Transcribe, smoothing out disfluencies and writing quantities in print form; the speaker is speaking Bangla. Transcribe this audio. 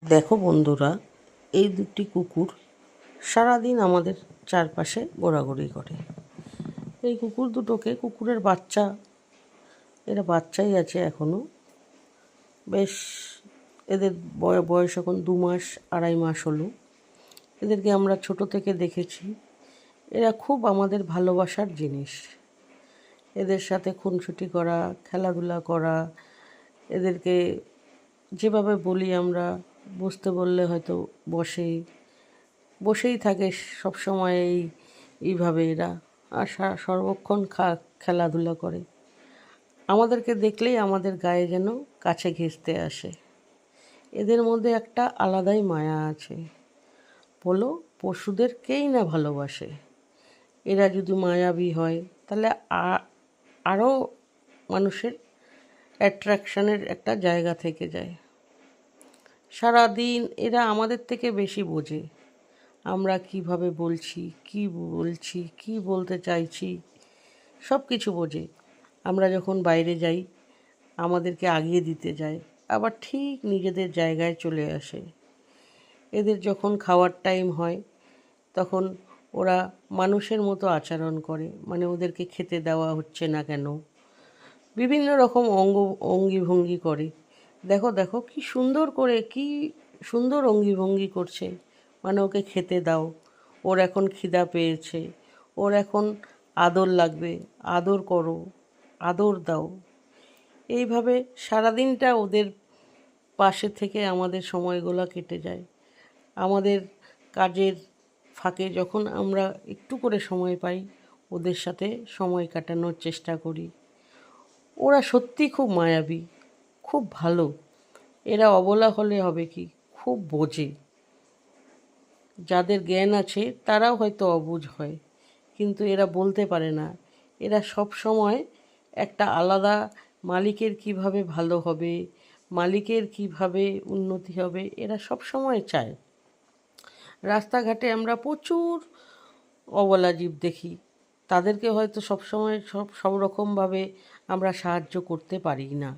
দেখো বন্ধুরা, এই দুটি কুকুর সারাদিন আমাদের চারপাশে ঘোরাঘুরি করে। এই কুকুর দুটোকে কুকুরের বাচ্চা, এরা বাচ্চাই আছে এখনও। বেশ, এদের বয়স এখন 2 মাস 2.5 মাস হলো। এদেরকে আমরা ছোট থেকে দেখেছি। এরা খুব আমাদের ভালোবাসার জিনিস। এদের সাথে খুনসুটি করা, খেলাধুলা করা, এদেরকে যেভাবে বলি আমরা, বসতে বললে হয়তো বসেই থাকে সবসময়। এইভাবে এরা আর সর্বক্ষণ খেলাধুলা করে। আমাদেরকে দেখলেই আমাদের গায়ে যেন কাছে ঘেঁষতে আসে। এদের মধ্যে একটা আলাদাই মায়া আছে। বলো, পশুদেরকেই না ভালোবাসে। এরা যদি মায়াবী হয় তাহলে আরও মানুষের অ্যাট্রাকশানের একটা জায়গা থেকে যায়। সারাদিন এরা আমাদের থেকে বেশি বোঝে আমরা কিভাবে বলছি, কি বলতে চাইছি, সব কিছু বোঝে। আমরা যখন বাইরে যাই আমাদেরকে আগিয়ে দিতে যায়, আবার ঠিক নিজেদের জায়গায় চলে আসে। এদের যখন খাওয়ার টাইম হয় তখন ওরা মানুষের মতো আচরণ করে, মানে ওদেরকে খেতে দেওয়া হচ্ছে না কেন, বিভিন্ন রকম অঙ্গিভঙ্গি করে। দেখো দেখো কি সুন্দর করে, কি সুন্দর অঙ্গিভঙ্গি করছে, মানে ওকে খেতে দাও, ওর এখন খিদা পেয়েছে, ওর এখন আদর লাগবে, আদর করো, আদর দাও। এইভাবে সারাদিনটা ওদের পাশে থেকে আমাদের সময়গুলো কেটে যায়। আমাদের কাজের ফাঁকে যখন আমরা একটু করে সময় পাই, ওদের সাথে সময় কাটানোর চেষ্টা করি। ওরা সত্যি খুব মায়াবী, খুব ভালো। এরা অবলা হলে হবে কি, খুব বোঝে। যাদের জ্ঞান আছে তারাও হয়তো অবুঝ হয়, কিন্তু এরা বলতে পারে না। এরা সব সময় একটা আলাদা মালিকের কিভাবে ভালো হবে, মালিকের কিভাবে উন্নতি হবে, এরা সব সময় চায়। রাস্তাঘাটে আমরা প্রচুর অবলা জীব দেখি। তাদেরকে হয়তো সব সময় সব রকমভাবে আমরা সাহায্য করতে পারি না।